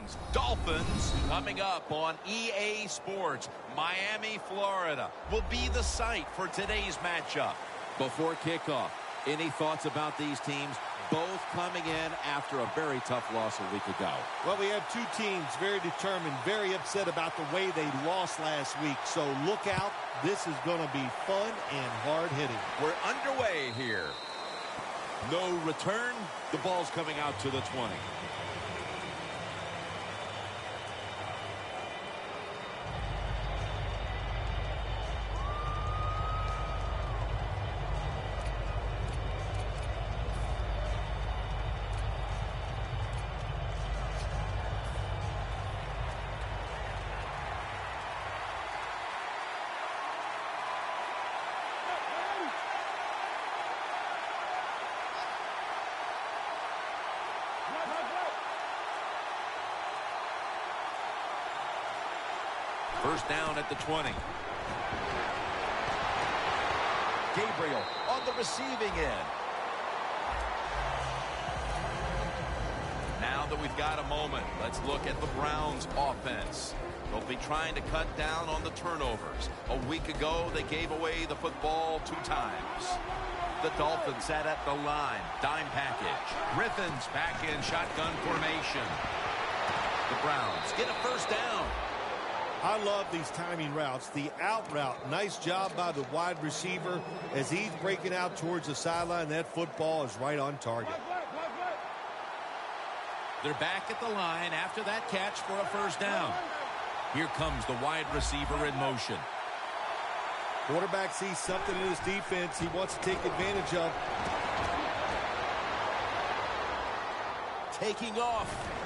Browns, Dolphins coming up on EA Sports. Miami, Florida will be the site for today's matchup. Before kickoff, any thoughts about these teams? Both coming in after a very tough loss a week ago. Well, we have two teams very determined, very upset about the way they lost last week. So look out. This is going to be fun and hard-hitting. We're underway here. No return. The ball's coming out to the 20. First down at the 20. Gabriel on the receiving end. Now that we've got a moment, let's look at the Browns offense. They'll be trying to cut down on the turnovers. A week ago, they gave away the football 2 times. The Dolphins sat at the line. Dime package. Griffin's back in shotgun formation. The Browns get a first down. I love these timing routes. The out route, nice job by the wide receiver as he's breaking out towards the sideline. That football is right on target. They're back at the line after that catch for a first down. Here comes the wide receiver in motion. Quarterback sees something in his defense he wants to take advantage of. Taking off.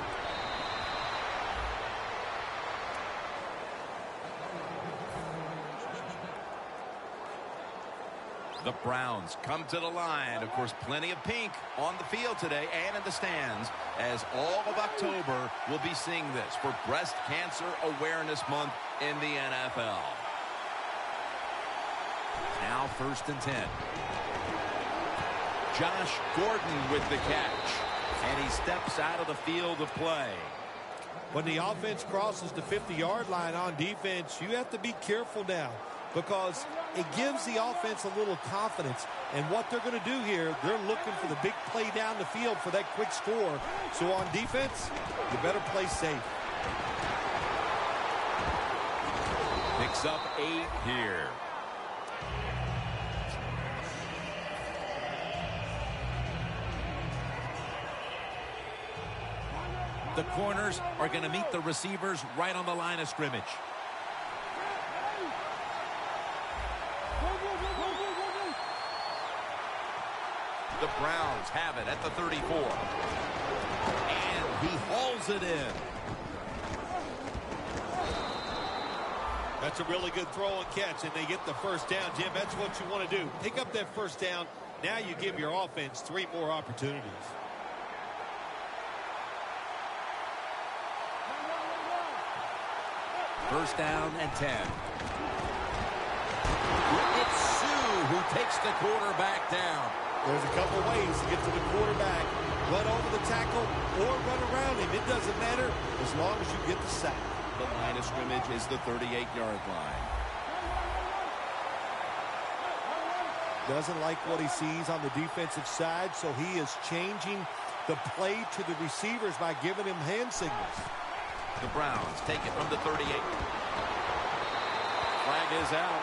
The Browns come to the line. Of course, plenty of pink on the field today and in the stands, as all of October will be seeing this for Breast Cancer Awareness Month in the NFL. Now 1st and 10. Josh Gordon with the catch. And he steps out of the field of play. When the offense crosses the 50-yard line on defense, you have to be careful now, because it gives the offense a little confidence. And what they're going to do here, they're looking for the big play down the field for that quick score. So on defense, you better play safe. Picks up 8 here. The corners are going to meet the receivers right on the line of scrimmage. The Browns have it at the 34. And he hauls it in. That's a really good throw and catch, and they get the first down, Jim. That's what you want to do. Pick up that first down. Now you give your offense 3 more opportunities. First down and 10. It's Sue who takes the quarterback down. There's a couple ways to get to the quarterback. Run over the tackle or run around him. It doesn't matter as long as you get the sack. The line of scrimmage is the 38-yard line. Doesn't like what he sees on the defensive side, so he is changing the play to the receivers by giving him hand signals. The Browns take it from the 38. Flag is out.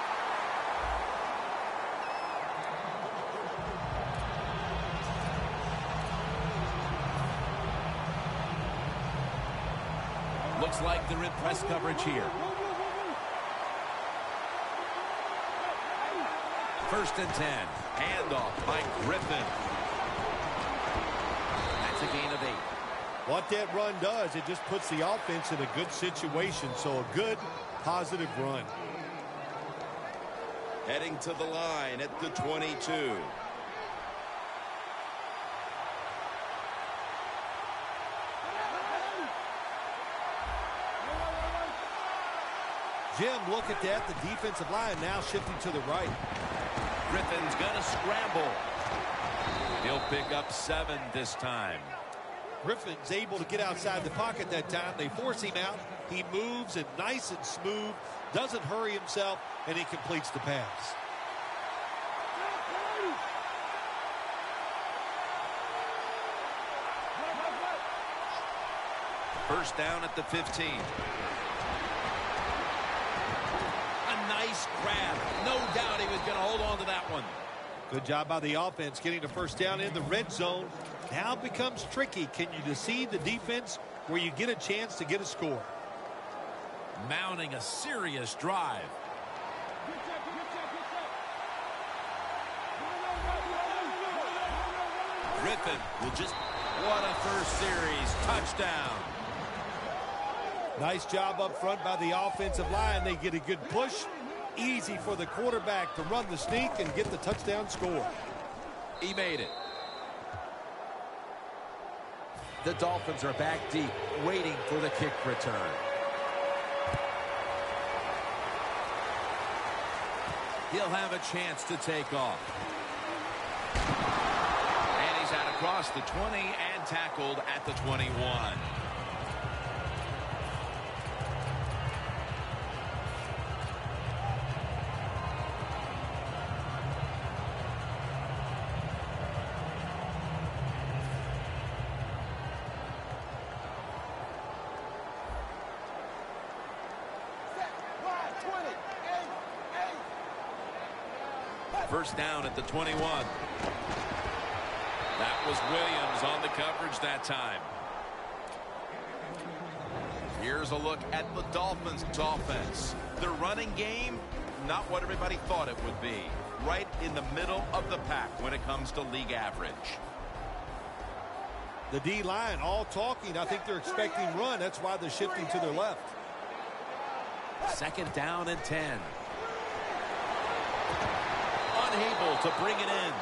Looks like they're in press coverage here. 1st and 10. Handoff by Griffin. That's a gain of 8. What that run does, it just puts the offense in a good situation. So a good, positive run. Heading to the line at the 22. Jim, look at that. The defensive line now shifting to the right. Griffin's going to scramble. He'll pick up 7 this time. Griffin's able to get outside the pocket that time. They force him out. He moves and nice and smooth, doesn't hurry himself, and he completes the pass. First down at the 15. A nice grab. No doubt he was going to hold on to that one. Good job by the offense getting the first down in the red zone. Now it becomes tricky. Can you deceive the defense where you get a chance to get a score? Mounting a serious drive. Griffin will just... What a first series. Touchdown. Nice job up front by the offensive line. They get a good push. Easy for the quarterback to run the sneak and get the touchdown score. He made it. The Dolphins are back deep, waiting for the kick return. He'll have a chance to take off. And he's out across the 20 and tackled at the 21. First down at the 21. That was Williams on the coverage that time. Here's a look at the Dolphins' offense. Their running game, not what everybody thought it would be. Right in the middle of the pack when it comes to league average. The D-line all talking. I think they're expecting run. That's why they're shifting to their left. Second down and 10. Unable to bring it in.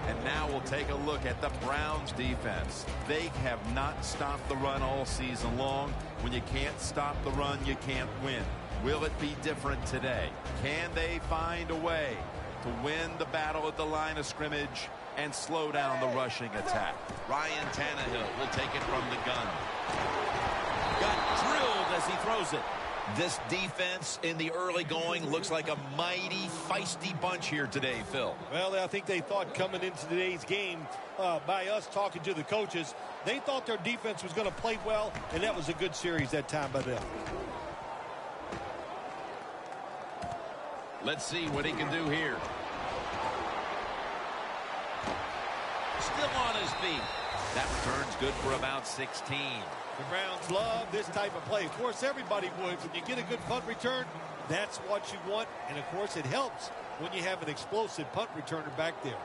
And now we'll take a look at the Browns defense. They have not stopped the run all season long. When you can't stop the run, you can't win. Will it be different today? Can they find a way to win the battle at the line of scrimmage and slow down the rushing attack? Ryan Tannehill will take it from the gun. Got drilled as he throws it. This defense in the early going looks like a mighty feisty bunch here today, Phil. Well, I think they thought coming into today's game, by us talking to the coaches, they thought their defense was going to play well, and that was a good series that time by them. Let's see what he can do here. Still on his feet. That return's good for about 16. The Browns love this type of play. Of course, everybody would. When you get a good punt return, that's what you want. And, of course, it helps when you have an explosive punt returner back there.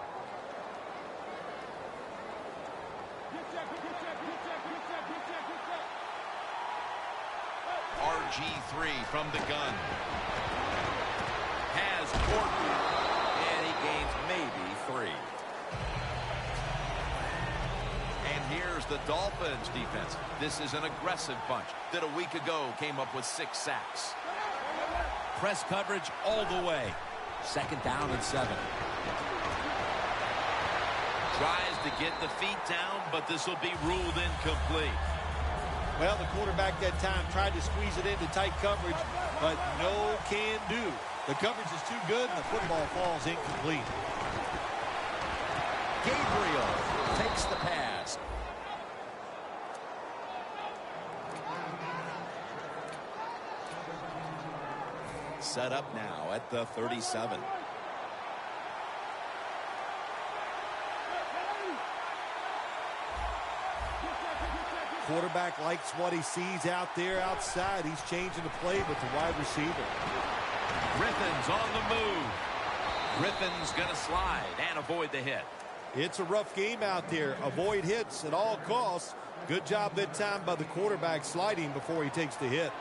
RG3 from the gun. Has Gordon. And he gains maybe 3. Here's the Dolphins defense. This is an aggressive bunch that a week ago came up with 6 sacks. Press coverage all the way. Second down and 7. Tries to get the feet down, but this will be ruled incomplete. Well, the quarterback that time tried to squeeze it into tight coverage, but no can do. The coverage is too good, and the football falls incomplete. Gabriel takes the pass. Set up now at the 37. Quarterback likes what he sees out there outside. He's changing the play with the wide receiver. Griffin's on the move. Griffin's going to slide and avoid the hit. It's a rough game out there. Avoid hits at all costs. Good job that time by the quarterback sliding before he takes the hit.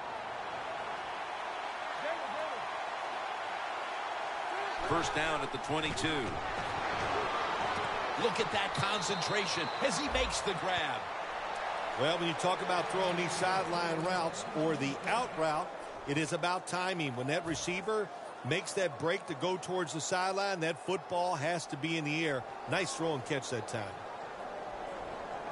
First down at the 22. Look at that concentration as he makes the grab. Well, when you talk about throwing these sideline routes or the out route, it is about timing. When that receiver makes that break to go towards the sideline, that football has to be in the air. Nice throw and catch that time.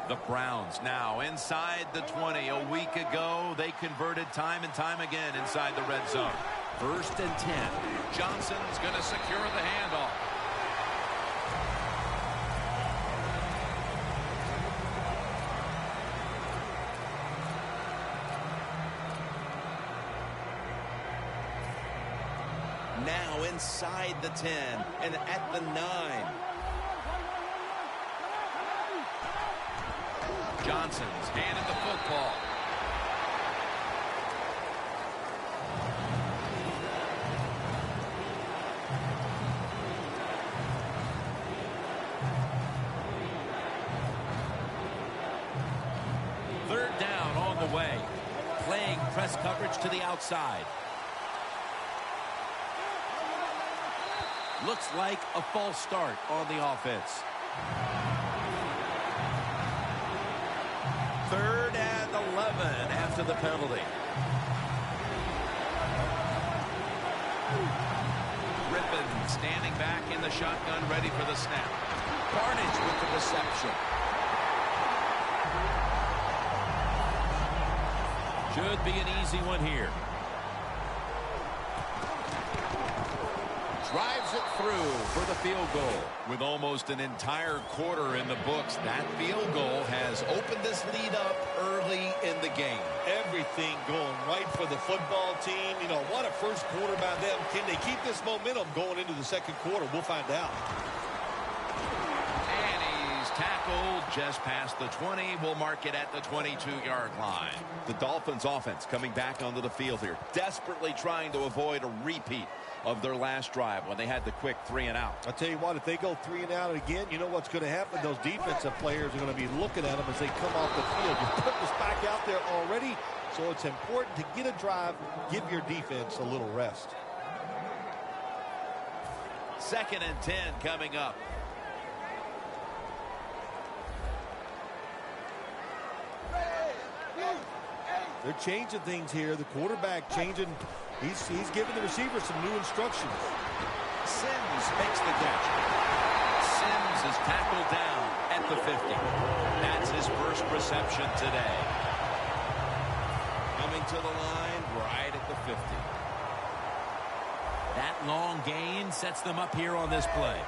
The Browns now inside the 20. A week ago, they converted time and time again inside the red zone. 1st and 10. Johnson's going to secure the handoff. Now inside the 10 and at the 9. Johnson's handed the football. Third down on the way. Playing press coverage to the outside. Looks like a false start on the offense. 3rd and 11 after the penalty. Griffin standing back in the shotgun, ready for the snap. Barnage with the reception. Should be an easy one here. Drives it through for the field goal. With almost an entire quarter in the books, that field goal has opened this lead up early in the game. Everything going right for the football team. You know, what a first quarter by them. Can they keep this momentum going into the second quarter? We'll find out. And he's tackled just past the 20. We'll mark it at the 22-yard line. The Dolphins offense coming back onto the field here, desperately trying to avoid a repeat of their last drive when they had the quick 3 and out. I'll tell you what, if they go 3 and out again, you know what's going to happen? Those defensive players are going to be looking at them as they come off the field. You put this back out there already, so it's important to get a drive, give your defense a little rest. 2nd and 10 coming up. They're changing things here. The quarterback changing. He's giving the receiver some new instructions. Sims makes the catch. Sims is tackled down at the 50. That's his first reception today. Coming to the line right at the 50. That long gain sets them up here on this play.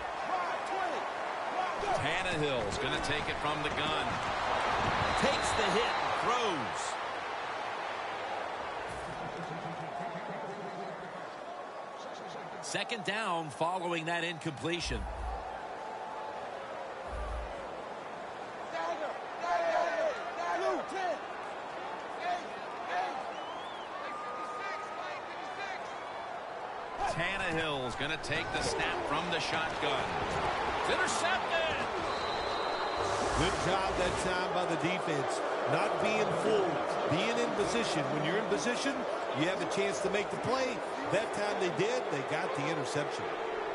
Tannehill's going to take it from the gun. Takes the hit and throws. Second down following that incompletion. Tannehill's going to take the snap from the shotgun. It's intercepted. Good job that time by the defense. Not being fooled, being in position. When you're in position, you have a chance to make the play. That time they did, they got the interception.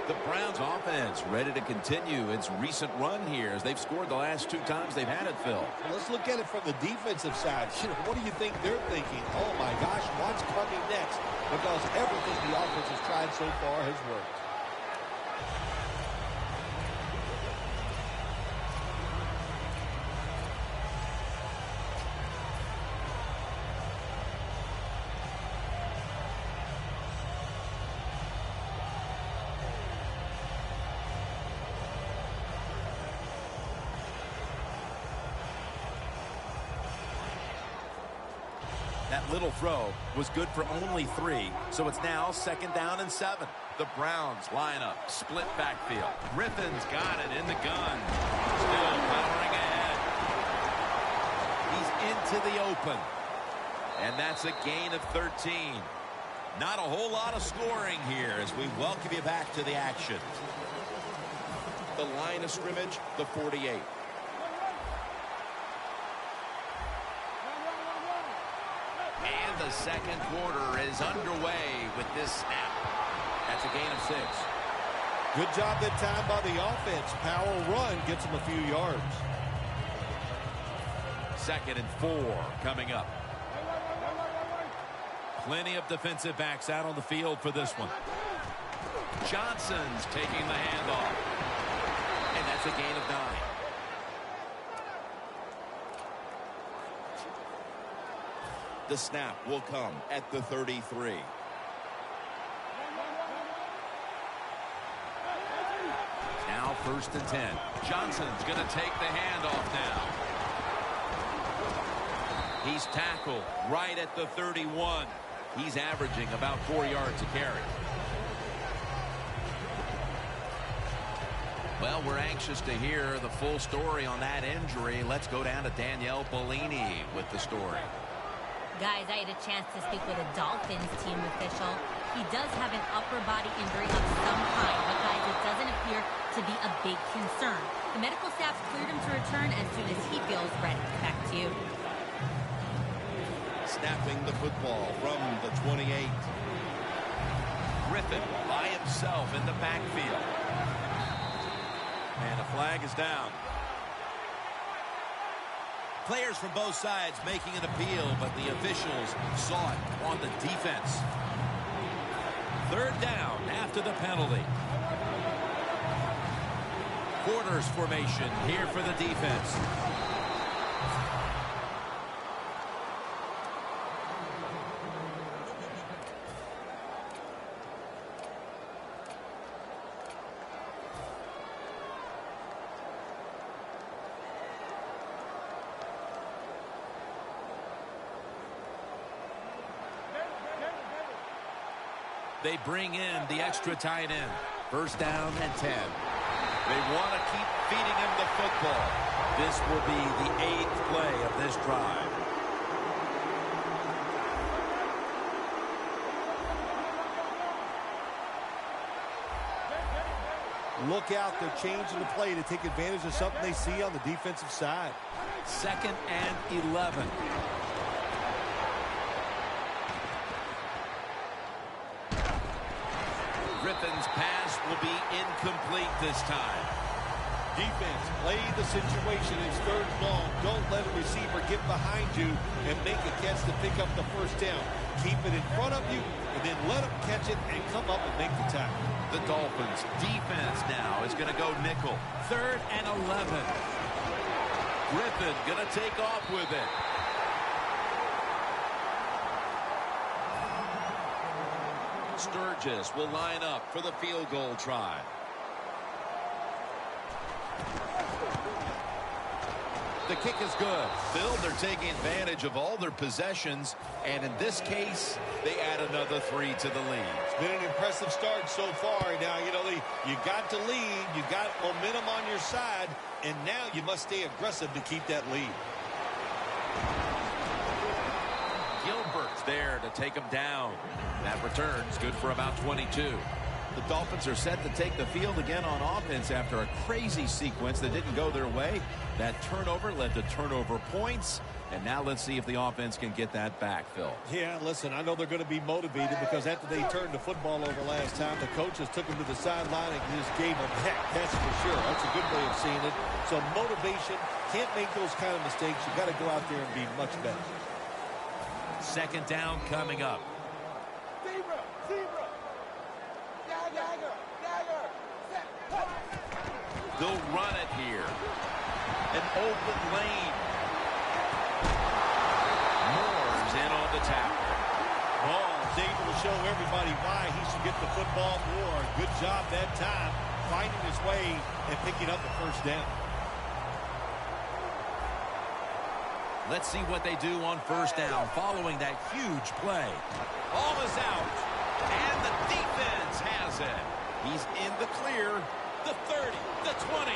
The Browns offense ready to continue its recent run here as they've scored the last 2 times they've had it, Phil. Well, let's look at it from the defensive side. What do you think they're thinking? Oh, my gosh, what's coming next? Because everything the offense has tried so far has worked. That little throw was good for only 3, so it's now 2nd down and 7. The Browns line up, split backfield. Griffin's got it in the gun. Still powering ahead. He's into the open. And that's a gain of 13. Not a whole lot of scoring here as we welcome you back to the action. The line of scrimmage, the 48. And the second quarter is underway with this snap. That's a gain of 6. Good job that time by the offense. Power run gets them a few yards. 2nd and 4 coming up. Plenty of defensive backs out on the field for this one. Johnson's taking the handoff. And that's a gain of 9. The snap will come at the 33. Now 1st and 10. Johnson's going to take the handoff now. He's tackled right at the 31. He's averaging about 4 yards a carry. Well, we're anxious to hear the full story on that injury. Let's go down to Danielle Bellini with the story. Guys, I had a chance to speak with a Dolphins team official. He does have an upper body injury of some kind, but guys, it doesn't appear to be a big concern. The medical staff cleared him to return as soon as he feels ready. Back to you. Snapping the football from the 28. Griffin by himself in the backfield. And a flag is down. Players from both sides making an appeal, but the officials saw it on the defense. 3rd down after the penalty. Quarters formation here for the defense. They bring in the extra tight end. 1st down and 10. They want to keep feeding him the football. This will be the 8th play of this drive. Look out, they're changing the play to take advantage of something they see on the defensive side. 2nd and 11. Griffin's pass will be incomplete this time. Defense, play the situation. It's 3rd and long. Don't let a receiver get behind you and make a catch to pick up the 1st down. Keep it in front of you, and then let them catch it and come up and make the tackle. The Dolphins defense now is going to go nickel. 3rd and 11. Griffin going to take off with it. Sturgis will line up for the field goal try. The kick is good. Phil, they're taking advantage of all their possessions, and in this case, they add another 3 to the lead. It's been an impressive start so far. Now, you got to lead, you got momentum on your side, and now you must stay aggressive to keep that lead. Gilbert's there to take him down. That return's good for about 22. The Dolphins are set to take the field again on offense after a crazy sequence that didn't go their way. That turnover led to turnover points. And now let's see if the offense can get that back, Phil. Yeah, listen, I know they're going to be motivated because after they turned the football over last time, the coaches took them to the sideline and just gave them heck. That's for sure. That's a good way of seeing it. So motivation, can't make those kind of mistakes. You got to go out there and be much better. 2nd down coming up. They'll run it here. An open lane. Moore's in on the tackle. Is able to show everybody why he should get the football more. Good job that time, finding his way and picking up the 1st down. Let's see what they do on 1st down following that huge play. Ball is out, and the defense has it. He's in the clear. The 30, the 20.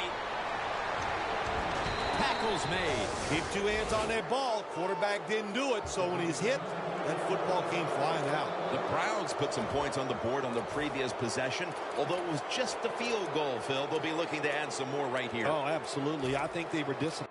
Tackle's made. Keep 2 hands on that ball. Quarterback didn't do it, so when he's hit, that football came flying out. The Browns put some points on the board on the previous possession. Although it was just a field goal, Phil, they'll be looking to add some more right here. Oh, absolutely. I think they were disappointed.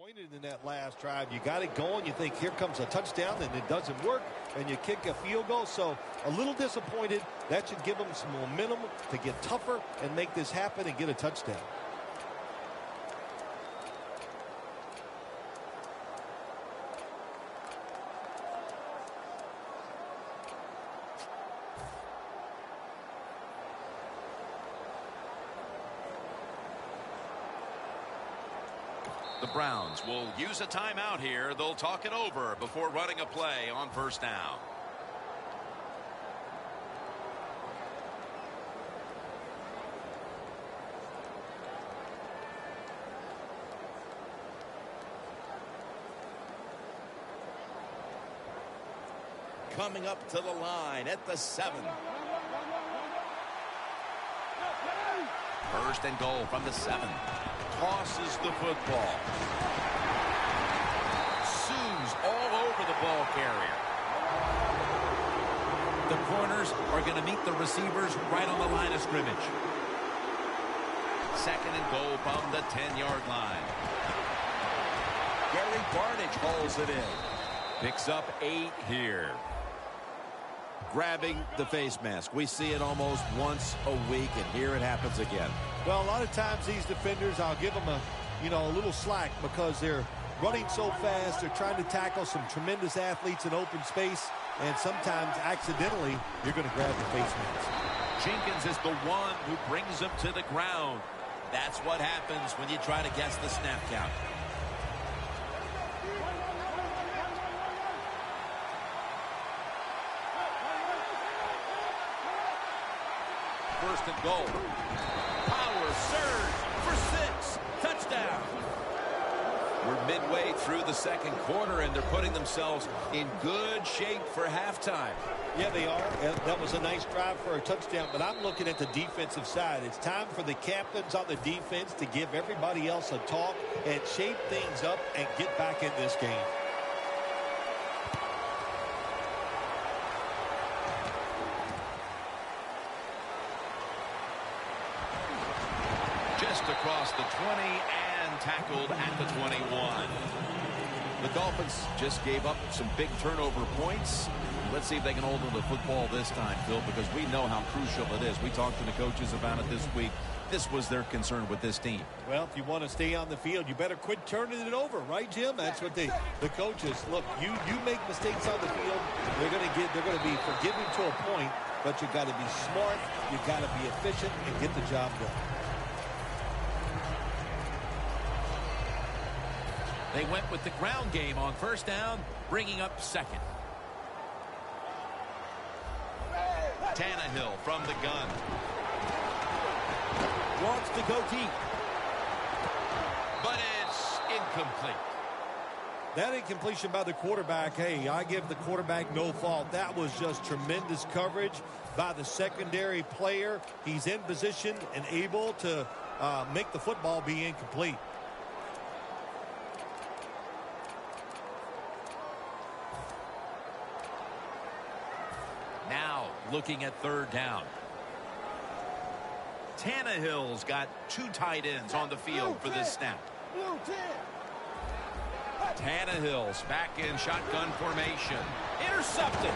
Disappointed in that last drive. You got it going. You think here comes a touchdown, and it doesn't work, and you kick a field goal. So a little disappointed. That should give them some momentum to get tougher and make this happen and get a touchdown. The Browns will use a timeout here. They'll talk it over before running a play on first down. Coming up to the line at the 7. First and goal from the 7. Tosses the football. Sues all over the ball carrier. The corners are going to meet the receivers right on the line of scrimmage. Second and goal from the 10-yard line. Gary Barnidge hauls it in. Picks up 8 here. Grabbing the face mask. We see it almost once a week, and here it happens again. Well, a lot of times these defenders, I'll give them a little slack because they're running so fast. They're trying to tackle some tremendous athletes in open space, and sometimes accidentally you're going to grab the face mask. Jenkins is the one who brings him to the ground. That's what happens when you try to guess the snap count. First and goal. Power surge for 6. Touchdown. We're midway through the second quarter, and they're putting themselves in good shape for halftime. Yeah, they are. That was a nice drive for a touchdown, but I'm looking at the defensive side. It's time for the captains on the defense to give everybody else a talk and shape things up and get back in this game. Just across the 20 and tackled at the 21. The Dolphins just gave up some big turnover points. Let's see if they can hold on to the football this time, Phil, because we know how crucial it is. We talked to the coaches about it this week. This was their concern with this team. Well, if you want to stay on the field, you better quit turning it over, right, Jim? That's what the coaches look. You make mistakes on the field, they're going to be forgiving to a point, but you got to be smart, you got to be efficient, and get the job done. They went with the ground game on first down, bringing up second. Tannehill from the gun. Wants to go deep. But it's incomplete. That incompletion by the quarterback, hey, I give the quarterback no fault. That was just tremendous coverage by the secondary player. He's in position and able to make the football be incomplete. Now looking at third down. Tannehill's got 2 tight ends on the field for this snap. Tannehill's back in shotgun formation. Intercepted.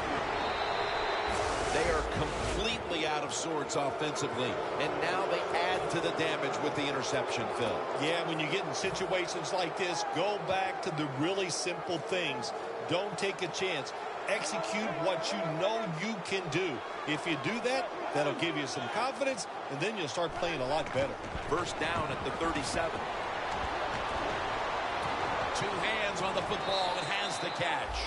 They are completely out of sorts offensively, and now they add to the damage with the interception, Phil. Yeah, when you get in situations like this, go back to the really simple things. Don't take a chance. Execute what you know you can do. If you do that, that'll give you some confidence, and then you'll start playing a lot better. First down at the 37. 2 hands on the football and has the catch.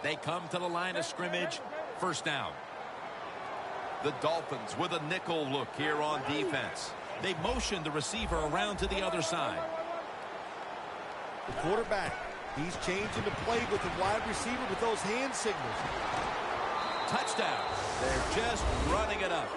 They come to the line of scrimmage. First down. The Dolphins with a nickel look here on defense. They motion the receiver around to the other side. The quarterback, he's changing the play with the wide receiver with those hand signals. Touchdown. They're just running it up.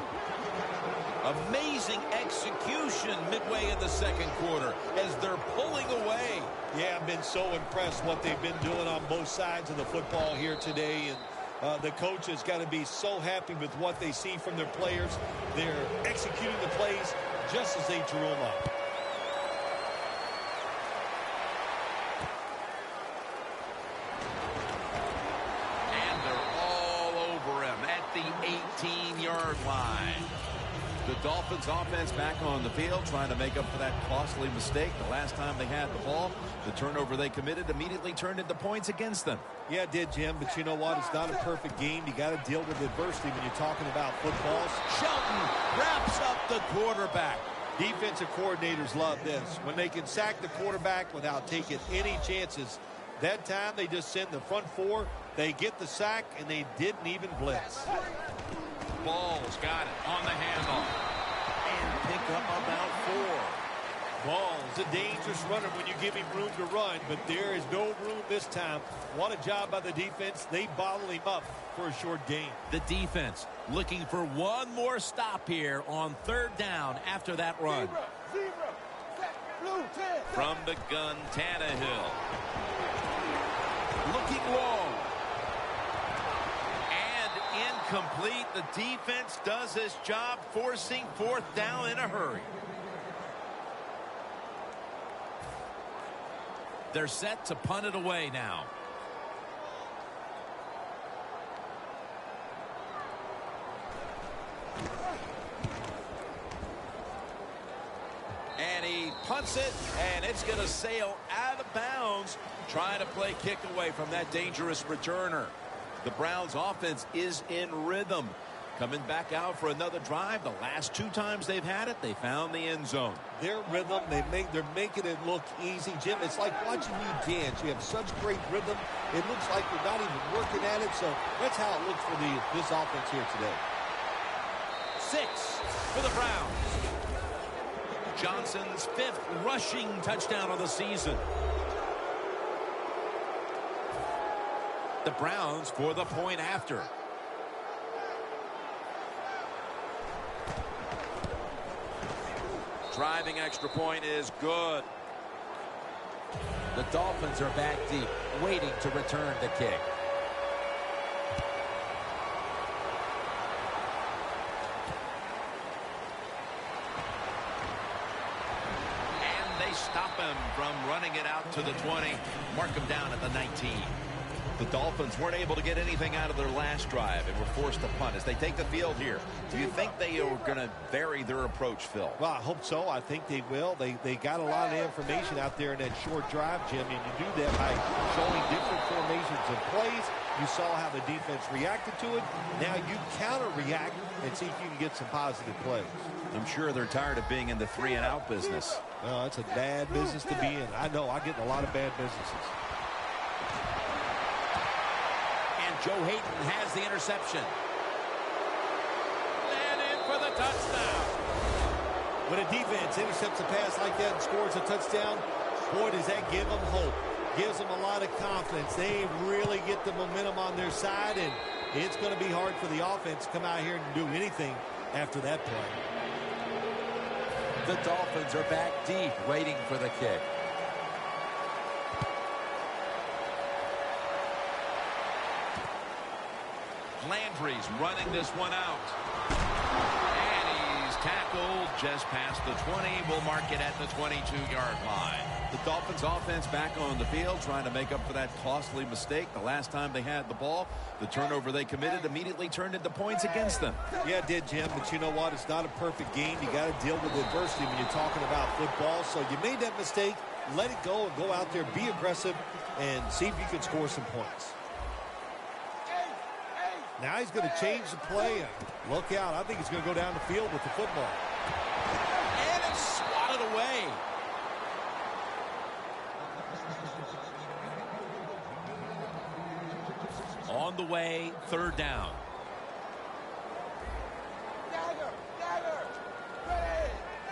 Amazing execution midway in the second quarter as they're pulling away. Yeah, I've been so impressed what they've been doing on both sides of the football here today. And the coach has got to be so happy with what they see from their players. They're executing the plays just as they drew them up. And they're all over him at the 18-yard line. The Dolphins offense back on the field trying to make up for that costly mistake the last time they had the ball. The turnover they committed immediately turned into points against them. Yeah, it did, Jim, but you know what? It's not a perfect game. You got to deal with adversity when you're talking about footballs. Shelton wraps up the quarterback. Defensive coordinators love this. When they can sack the quarterback without taking any chances. That time they just send the front four. They get the sack, and they didn't even blitz. Ball's got it on the handoff. And pick up about 4. Ball's a dangerous runner when you give him room to run, but there is no room this time. What a job by the defense. They bottle him up for a short gain. The defense looking for one more stop here on third down after that run. From the gun, Tannehill. Looking long. Incomplete. The defense does its job, forcing fourth down in a hurry. They're set to punt it away now. And he punts it, and it's going to sail out of bounds, trying to play kick away from that dangerous returner. The Browns offense is in rhythm. Coming back out for another drive. The last 2 times they've had it, they found the end zone. Their rhythm, they're making it look easy, Jim. It's like watching you dance. You have such great rhythm. It looks like you're not even working at it. So that's how it looks for this offense here today. 6 for the Browns. Johnson's 5th rushing touchdown of the season. The Browns for the point after. Driving extra point is good. The Dolphins are back deep, waiting to return the kick. And they stop him from running it out to the 20. Mark him down at the 19. The Dolphins weren't able to get anything out of their last drive and were forced to punt as they take the field here. Do you think they are going to vary their approach, Phil? Well, I hope so. I think they will. They got a lot of information out there in that short drive, Jim, and you do that by showing different formations of plays. You saw how the defense reacted to it. Now you counter-react and see if you can get some positive plays. I'm sure they're tired of being in the 3-and-out business. Well, it's a bad business to be in. I know. I get in a lot of bad businesses. Joe Hayden has the interception. And in for the touchdown. When a defense intercepts a pass like that and scores a touchdown, boy, does that give them hope. Gives them a lot of confidence. They really get the momentum on their side, and it's going to be hard for the offense to come out here and do anything after that play. The Dolphins are back deep, waiting for the kick. Landry's running this one out. And he's tackled just past the 20. We'll mark it at the 22-yard line. The Dolphins offense back on the field trying to make up for that costly mistake the last time they had the ball. The turnover they committed immediately turned into points against them. Yeah, it did, Jim, but you know what? It's not a perfect game. You got to deal with adversity when you're talking about football. So you made that mistake, let it go, and go out there, be aggressive, and see if you can score some points. Now he's going to change the play. Look out. I think he's going to go down the field with the football. And it's swatted away. On the way, third down.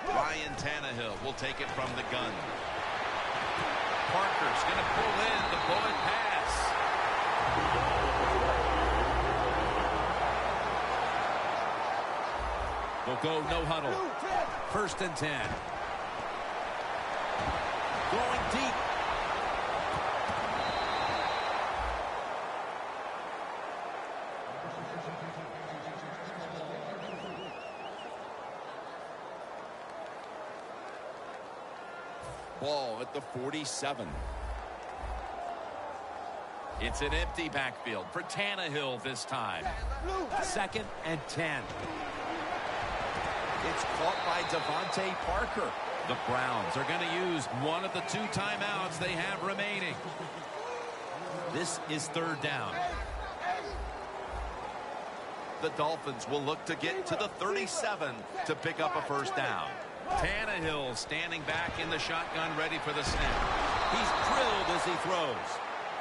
Ryan Tannehill will take it from the gun. Parker's going to pull in the bullet pass. They'll go no huddle. 1st and 10. Going deep. Ball at the 47. It's an empty backfield for Tannehill this time. 2nd and 10. It's caught by Devontae Parker. The Browns are going to use one of the 2 timeouts they have remaining. This is 3rd down. The Dolphins will look to get to the 37 to pick up a 1st down. Tannehill standing back in the shotgun, ready for the snap. He's drilled as he throws.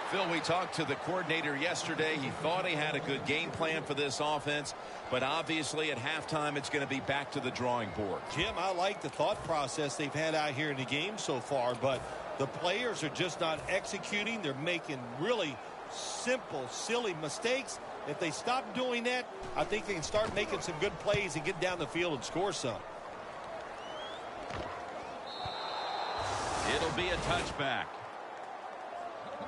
Phil, we talked to the coordinator yesterday. He thought he had a good game plan for this offense, but obviously at halftime it's going to be back to the drawing board. Jim, I like the thought process they've had out here in the game so far, but the players are just not executing. They're making really simple, silly mistakes. If they stop doing that, I think they can start making some good plays and get down the field and score some. It'll be a touchback.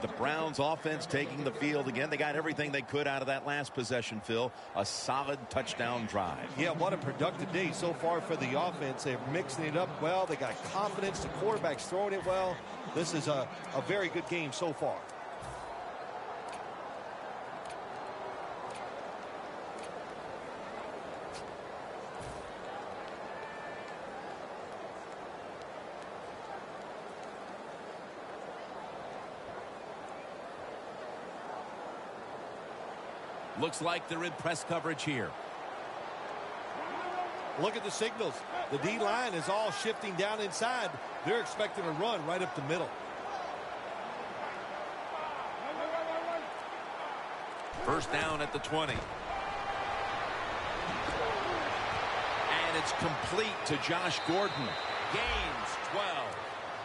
The Browns offense taking the field again. They got everything they could out of that last possession, Phil. A solid touchdown drive. Yeah, what a productive day so far for the offense. They're mixing it up well. They got confidence. The quarterback's throwing it well. This is a very good game so far. Looks like they're in press coverage here. Look at the signals. The D-line is all shifting down inside. They're expecting a run right up the middle. First down at the 20. And it's complete to Josh Gordon. Gains 12.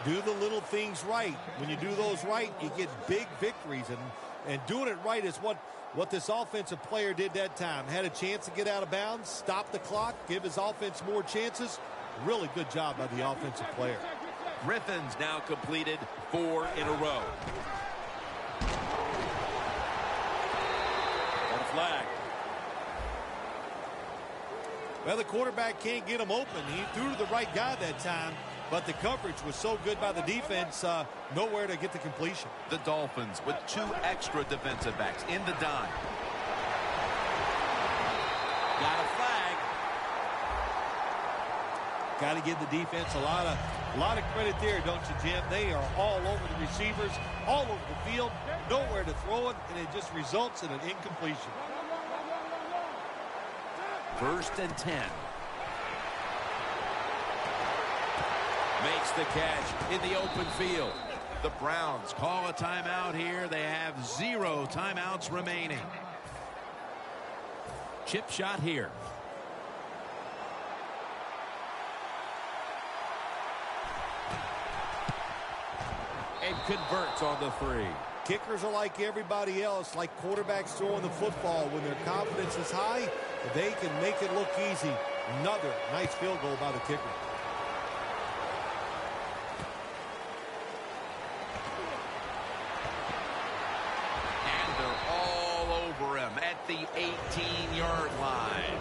Do the little things right. When you do those right, you get big victories. And doing it right is what this offensive player did that time. Had a chance to get out of bounds, stop the clock, give his offense more chances. Really good job by the offensive player. Griffin's now completed 4 in a row. And a flag. Well, the quarterback can't get him open. He threw to the right guy that time, but the coverage was so good by the defense, nowhere to get the completion. The Dolphins with 2 extra defensive backs in the dime. Got a flag. Got to give the defense a lot of credit there, don't you, Jim? They are all over the receivers, all over the field, nowhere to throw it, and it just results in an incompletion. 1st and 10. Makes the catch in the open field. The Browns call a timeout here. They have 0 timeouts remaining. Chip shot here. And converts on the 3. Kickers are like everybody else, like quarterbacks throwing the football. When their confidence is high, they can make it look easy. Another nice field goal by the kicker. And they're all over him at the 18-yard line.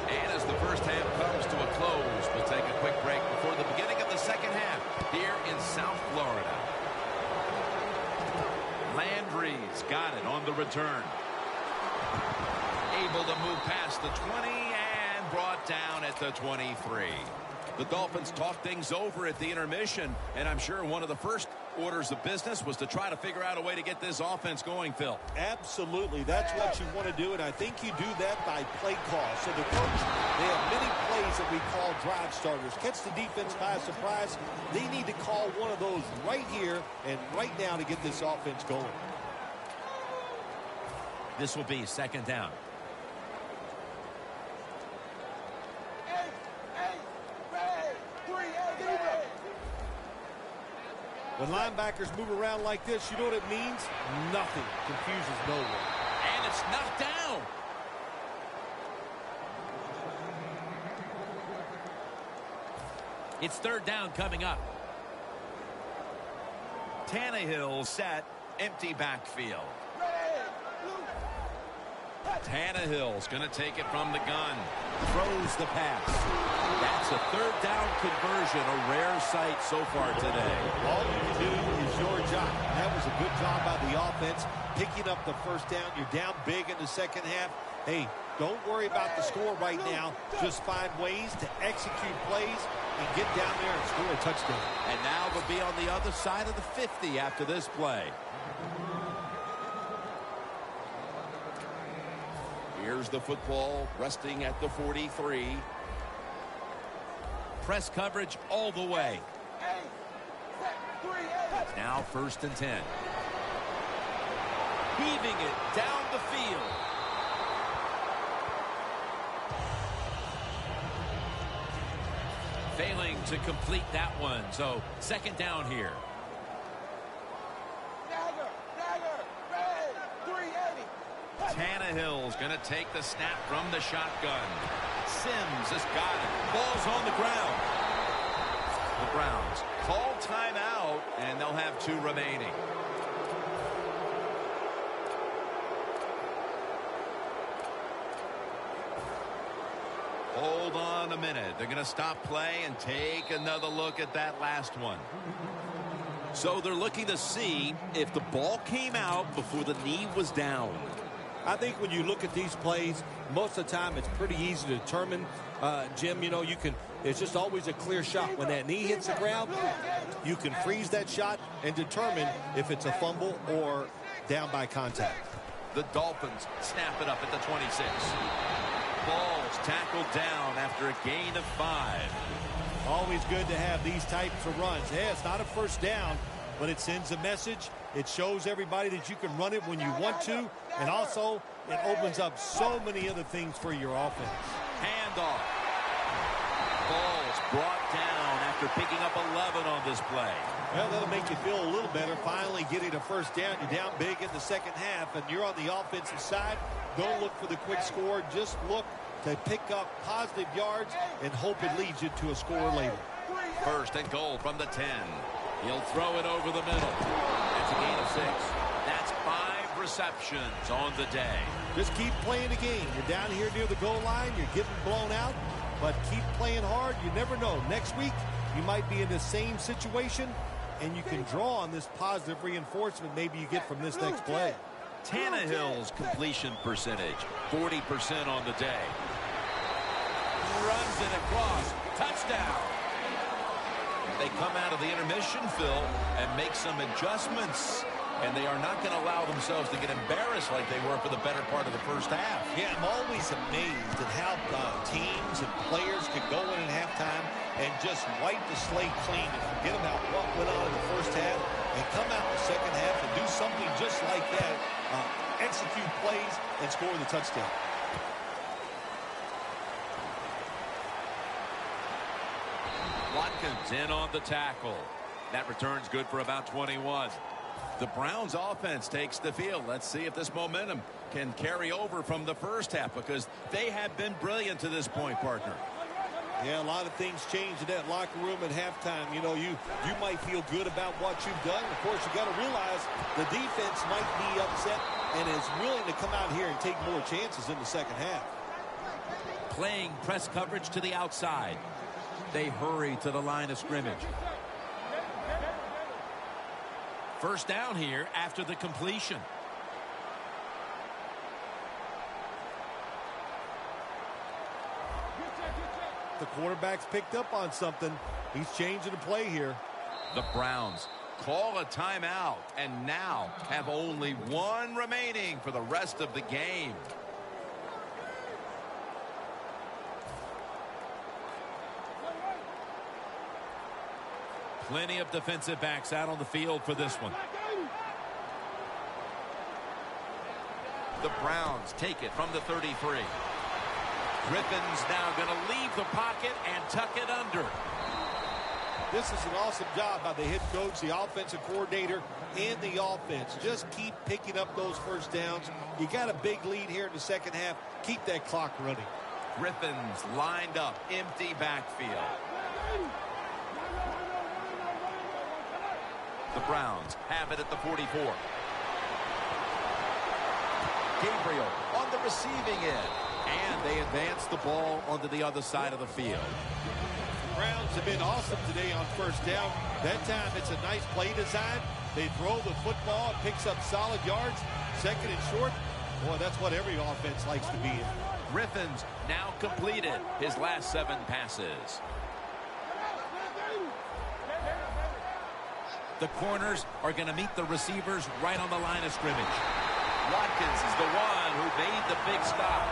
And as the first half comes to a close, we'll take a quick break before the beginning of the second half here in South Florida. Landry's got it on the return. Able to move past the 20 and brought down at the 23. The Dolphins talked things over at the intermission, and I'm sure one of the first orders of business was to try to figure out a way to get this offense going, Phil. Absolutely. That's what you want to do, and I think you do that by play call. So the coach, they have many plays that we call drive starters. Catch the defense by surprise. They need to call one of those right here and right now to get this offense going. This will be 2nd down. When linebackers move around like this, you know what it means? Nothing. Confuses no one. And it's knocked down. It's third down coming up. Tannehill set, empty backfield. Tannehill's going to take it from the gun. Throws the pass. That's a third down conversion, a rare sight so far today. All you can do is your job. That was a good job by the offense, picking up the first down. You're down big in the second half. Hey, don't worry about the score right now. Just find ways to execute plays and get down there and score a touchdown. And now they'll be on the other side of the 50 after this play. Here's the football resting at the 43. Press coverage all the way. Now 1st and 10. Heaving it down the field. Failing to complete that one. So 2nd down here. Tannehill's going to take the snap from the shotgun. Sims has got it. Ball's on the ground. The Browns call timeout, and they'll have 2 remaining. Hold on a minute. They're going to stop play and take another look at that last one. So they're looking to see if the ball came out before the knee was down. I think when you look at these plays, most of the time it's pretty easy to determine, Jim, you know, it's just always a clear shot. When that knee hits the ground, you can freeze that shot and determine if it's a fumble or down by contact. The Dolphins snap it up at the 26. Ball's tackled down after a gain of 5. Always good to have these types of runs. Yeah, it's not a first down, but it sends a message. It shows everybody that you can run it when you want to, and also it opens up so many other things for your offense. Handoff. Ball's brought down after picking up 11 on this play. Well, that'll make you feel a little better. Finally getting a first down. You're down big in the second half, and you're on the offensive side. Don't look for the quick score. Just look to pick up positive yards and hope it leads you to a score later. 1st and goal from the 10. He'll throw it over the middle. That's a gain of 6. That's 5 receptions on the day. Just keep playing the game. You're down here near the goal line. You're getting blown out, but keep playing hard. You never know. Next week, you might be in the same situation, and you can draw on this positive reinforcement maybe you get from this next play. Tannehill's completion percentage, 40% on the day. Runs it across. Touchdown. They come out of the intermission, Phil, and make some adjustments, and they are not going to allow themselves to get embarrassed like they were for the better part of the first half. Yeah, I'm always amazed at how teams and players can go in at halftime and just wipe the slate clean and forget about what went on in the first half and come out in the second half and do something just like that, execute plays and score the touchdown. Watkins in on the tackle. That return's good for about 21. The Browns offense takes the field. Let's see if this momentum can carry over from the first half, because they have been brilliant to this point, partner. Yeah, a lot of things change in that locker room at halftime. You know, you might feel good about what you've done. Of course, you got to realize the defense might be upset and is willing to come out here and take more chances in the second half. Playing press coverage to the outside. They hurry to the line of scrimmage. First down here after the completion. The quarterback's picked up on something. He's changing the play here. The Browns call a timeout and now have only 1 remaining for the rest of the game. Plenty of defensive backs out on the field for this one. The Browns take it from the 33. Griffin's now going to leave the pocket and tuck it under. This is an awesome job by the head coach, the offensive coordinator, and the offense. Just keep picking up those first downs. You got a big lead here in the second half. Keep that clock running. Griffin's lined up, empty backfield. The Browns have it at the 44. Gabriel on the receiving end. And they advance the ball onto the other side of the field. The Browns have been awesome today on first down. That time it's a nice play design. They throw the football. It picks up solid yards. Second and short. Boy, that's what every offense likes to be in. Griffin's now completed his last 7 passes. The corners are going to meet the receivers right on the line of scrimmage. Watkins is the one who made the big stop.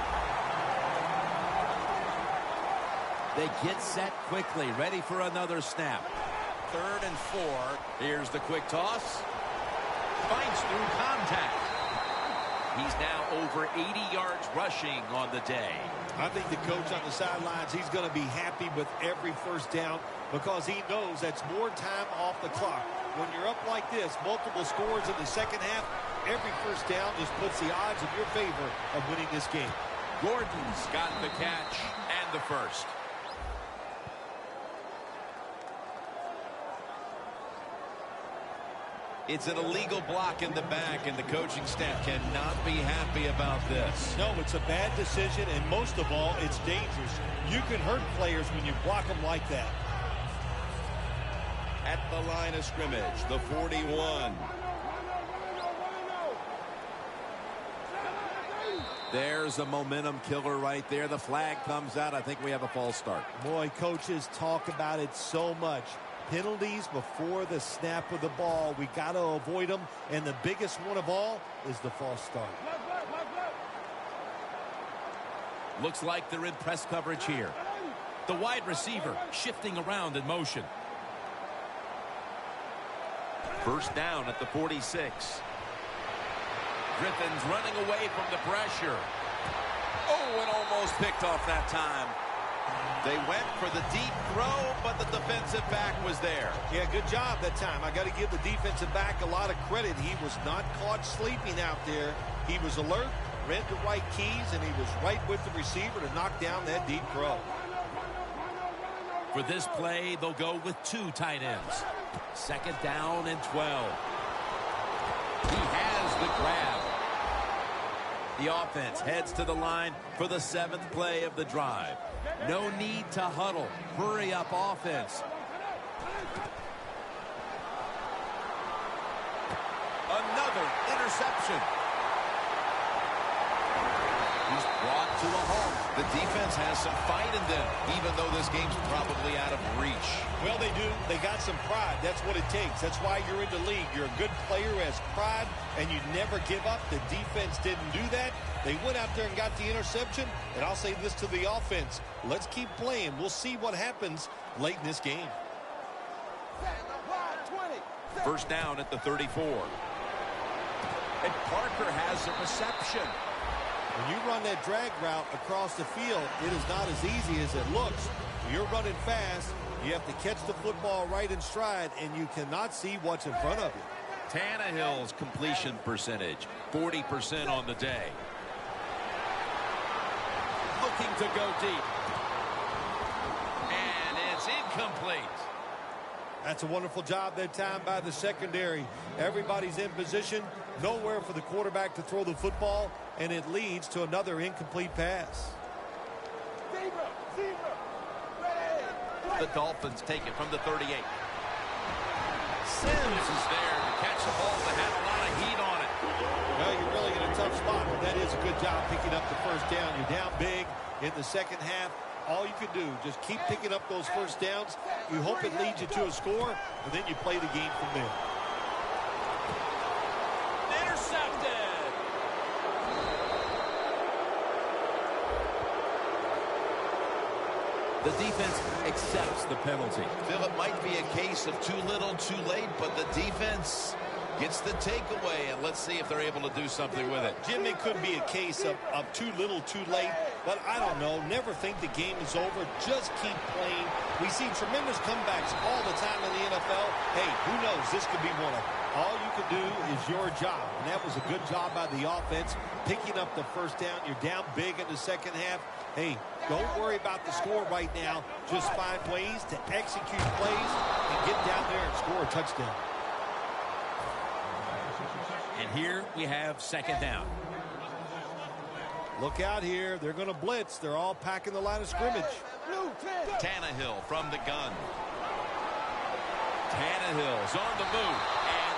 They get set quickly, ready for another snap. 3rd and 4. Here's the quick toss. Fights through contact. He's now over 80 yards rushing on the day. I think the coach on the sidelines, he's going to be happy with every first down because he knows that's more time off the clock. When you're up like this, multiple scores in the second half, every first down just puts the odds in your favor of winning this game. Gordon's got the catch and the first. It's an illegal block in the back, and the coaching staff cannot be happy about this. No, it's a bad decision, and most of all, it's dangerous. You can hurt players when you block them like that. At the line of scrimmage, the 41. There's a momentum killer right there. The flag comes out. I think we have a false start. Boy, coaches talk about it so much. Penalties before the snap of the ball. We got to avoid them. And the biggest one of all is the false start. Looks like they're in press coverage here. The wide receiver shifting around in motion. First down at the 46. Griffin's running away from the pressure. Oh, and almost picked off that time. They went for the deep throw, but the defensive back was there. Yeah, good job that time. I got to give the defensive back a lot of credit. He was not caught sleeping out there. He was alert, read the right keys, and he was right with the receiver to knock down that deep throw. For this play, they'll go with 2 tight ends. 2nd down and 12. He has the grab. The offense heads to the line for the 7th play of the drive. No need to huddle. Hurry up offense. Another interception. He's brought to a halt. The defense has some fight in them, even though this game's probably out of reach. Well, they do. They got some pride. That's what it takes. That's why you're in the league. You're a good player who has pride, and you never give up. The defense didn't do that. They went out there and got the interception, and I'll say this to the offense. Let's keep playing. We'll see what happens late in this game. First down at the 34. And Parker has a reception. When you run that drag route across the field, it is not as easy as it looks. When you're running fast, you have to catch the football right in stride, and you cannot see what's in front of you. Tannehill's completion percentage, 40% on the day. Looking to go deep. And it's incomplete. That's a wonderful job that time by the secondary. Everybody's in position, nowhere for the quarterback to throw the football, and it leads to another incomplete pass. The Dolphins take it from the 38. Sims is there to catch the ball that had a lot of heat on it. Well, you're really in a tough spot, but that is a good job picking up the first down. You're down big in the second half. All you can do, just keep picking up those first downs. You hope it leads you to a score, and then you play the game from there. Intercepted. The defense accepts the penalty. Phil, it might be a case of too little, too late, but the defense gets the takeaway, and let's see if they're able to do something with it. Jim, it could be a case of too little, too late, but I don't know. Never think the game is over. Just keep playing. We see tremendous comebacks all the time in the NFL. Hey, who knows? This could be one of them. All you can do is your job, and that was a good job by the offense, picking up the first down. You're down big in the second half. Hey, don't worry about the score right now. Just find ways to execute plays and get down there and score a touchdown. And here we have second down. Look out here. They're going to blitz. They're all packing the line of scrimmage. Tannehill from the gun. Tannehill's on the move.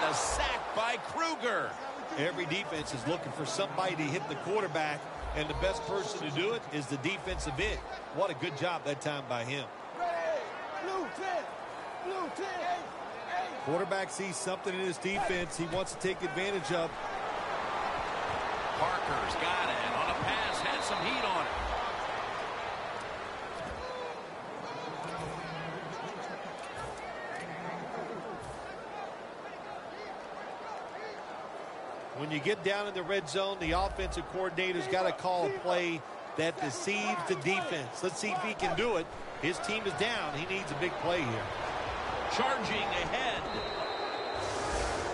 And a sack by Kruger. Every defense is looking for somebody to hit the quarterback, and the best person to do it is the defensive end. What a good job that time by him. Quarterback sees something in his defense he wants to take advantage of. Parker's got it on a pass, had some heat on it. When you get down in the red zone, the offensive coordinator's got to call a play that deceives the defense. Let's see if he can do it. His team is down. He needs a big play here. Charging ahead.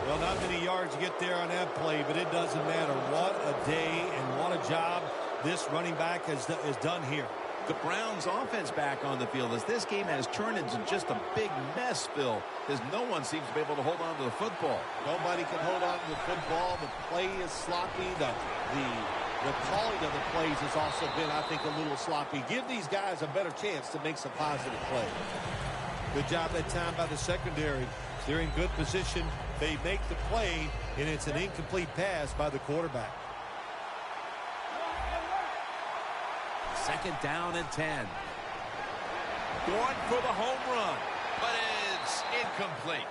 Well, not many yards to get there on that play, but it doesn't matter. What a day and what a job this running back has done here. The Browns offense back on the field as this game has turned into just a big mess, Phil, as no one seems to be able to hold on to the football. Nobody can hold on to the football. The play is sloppy. The calling of the plays has also been, I think, a little sloppy. Give these guys a better chance to make some positive plays. Good job that time by the secondary. They're in good position. They make the play, and it's an incomplete pass by the quarterback. Second down and 10. Going for the home run, but it's incomplete.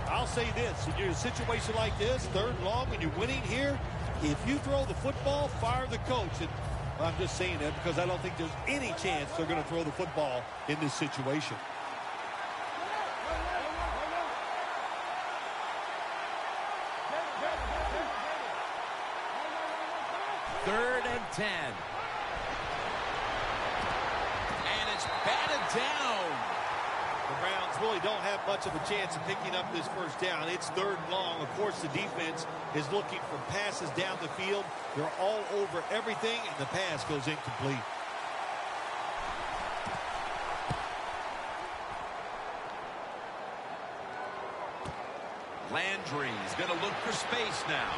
I'll say this. In a situation like this, third and long, and you're winning here, if you throw the football, fire the coach. And I'm just saying that because I don't think there's any chance they're going to throw the football in this situation. Third and 10. And it's batted down. The Browns really don't have much of a chance of picking up this first down. It's third and long. Of course, the defense is looking for passes down the field. They're all over everything, and the pass goes incomplete. Landry's going to look for space now.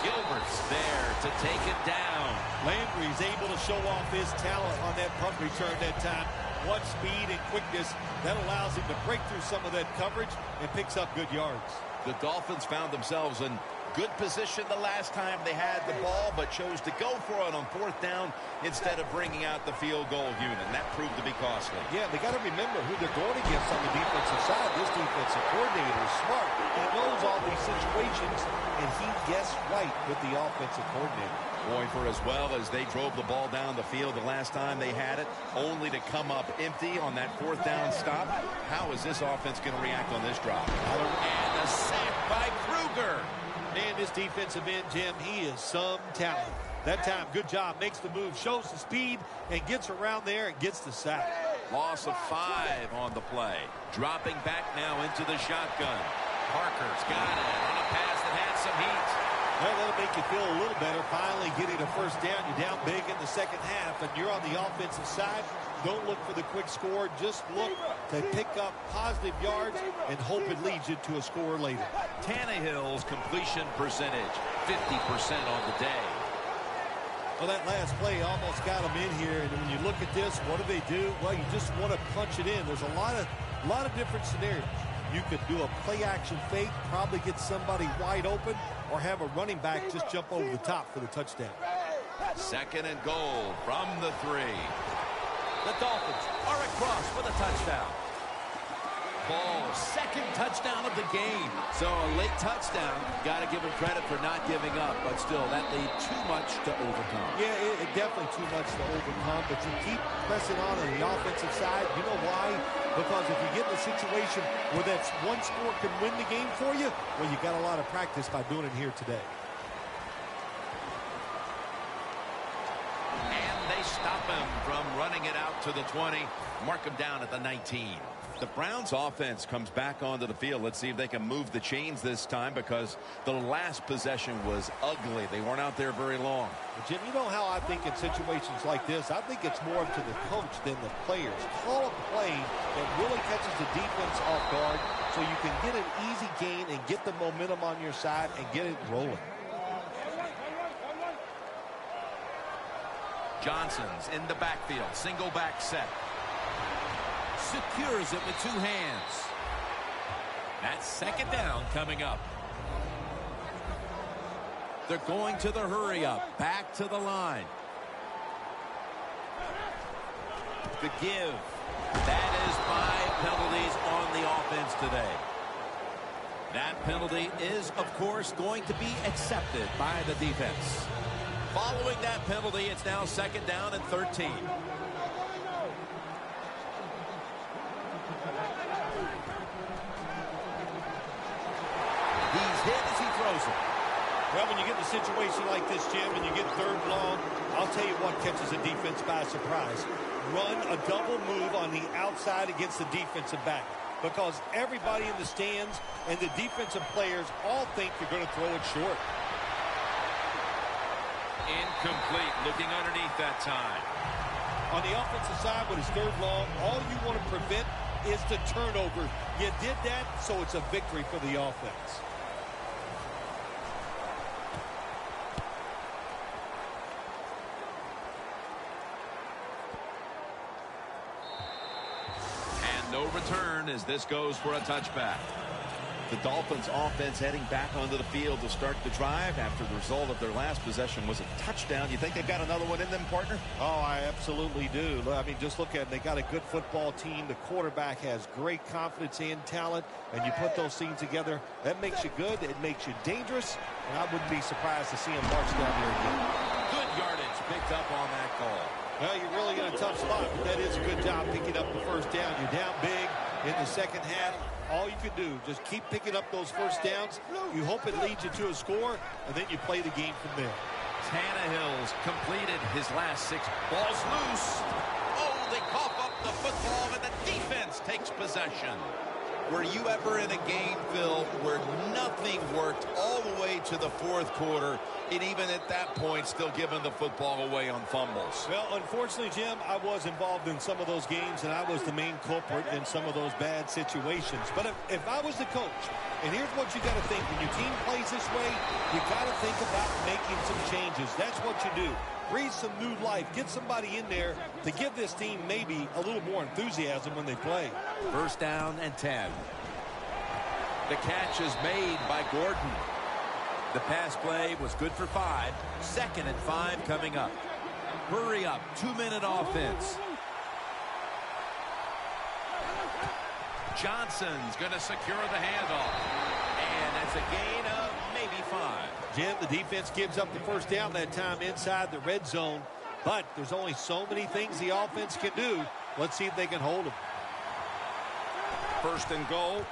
Gilbert's there to take it down. Landry's able to show off his talent on that punt return that time. What speed and quickness that allows him to break through some of that coverage and picks up good yards. The Dolphins found themselves in good position the last time they had the ball, but chose to go for it on fourth down instead of bringing out the field goal unit, and that proved to be costly. Yeah, they got to remember who they're going against on the defensive side. This defensive coordinator is smart. He knows all these situations, and he guessed right with the offensive coordinator. Boy, for as well as they drove the ball down the field the last time they had it, only to come up empty on that fourth down stop. How is this offense going to react on this drop? And a sack by Kruger. Man, this defensive end, Jim, he is some talent. That time, good job, makes the move, shows the speed, and gets around there and gets the sack. Loss of 5 on the play. Dropping back now into the shotgun. Parker's got it on a pass that had some heat. Well, that'll make you feel a little better. Finally getting a first down. You're down big in the second half, and you're on the offensive side. Don't look for the quick score. Just look to pick up positive yards and hope it leads you to a score later. Tannehill's completion percentage, 50% on the day. Well, that last play almost got them in here, and when you look at this, what do? Well, you just want to punch it in. There's a lot of different scenarios. You could do a play-action fake, probably get somebody wide open, or have a running back just jump over the top for the touchdown. Second and goal from the 3. The Dolphins are across with a touchdown. Ball, second touchdown of the game. So a late touchdown. Got to give him credit for not giving up, but still, that lead too much to overcome. Yeah, it definitely too much to overcome, but you keep pressing on the offensive side. You know why? Because if you get in a situation where that one score can win the game for you, well, you got a lot of practice by doing it here today. And they stop him from running it out to the 20. Mark him down at the 19. The Browns offense comes back onto the field. Let's see if they can move the chains this time, because the last possession was ugly. They weren't out there very long. Well, Jim, you know how I think in situations like this, I think it's more up to the coach than the players. Call a play that really catches the defense off guard so you can get an easy gain and get the momentum on your side and get it rolling. Johnson's in the backfield. Single back set. Secures it with two hands. That's second down coming up. They're going to the hurry up. Back to the line. The give. That is 5 penalties on the offense today. That penalty is, of course, going to be accepted by the defense. Following that penalty, it's now second down and 13. He's hit as he throws it. Well, when you get in a situation like this, Jim, and you get third long, I'll tell you what catches a defense by surprise. Run a double move on the outside against the defensive back, because everybody in the stands and the defensive players all think you're going to throw it short. Incomplete. Looking underneath that time. On the offensive side, when it's third long, all you want to prevent is the turnover. You did that, so it's a victory for the offense. And no return as this goes for a touchback. The Dolphins offense heading back onto the field to start the drive after the result of their last possession was a touchdown. You think they've got another one in them, partner? Oh, I absolutely do. I mean, just look at it. They got a good football team. The quarterback has great confidence and talent, and you put those things together, that makes you good. It makes you dangerous, and I wouldn't be surprised to see him march down there again. Good yardage picked up on that call. Well, you're really in a tough spot, but that is a good job picking up the first down. You're down big in the second half. All you can do, just keep picking up those first downs. You hope it leads you to a score, and then you play the game from there. Tannehill's completed his last 6. Ball's loose. Oh, they cough up the football, and the defense takes possession. Were you ever in a game, Phil, where nothing worked all the way to the fourth quarter, and even at that point still giving the football away on fumbles? Well, unfortunately, Jim, I was involved in some of those games, and I was the main culprit in some of those bad situations. But if I was the coach, and here's what you got to think. When your team plays this way, you got to think about making some changes. That's what you do. Breathe some new life. Get somebody in there to give this team maybe a little more enthusiasm when they play. First down and 10. The catch is made by Gordon. The pass play was good for 5. Second and 5 coming up. Hurry up. 2-minute offense. Johnson's going to secure the handoff. And that's a gain of maybe 5. Jim, the defense gives up the first down that time inside the red zone, but there's only so many things the offense can do. Let's see if they can hold them. First and goal.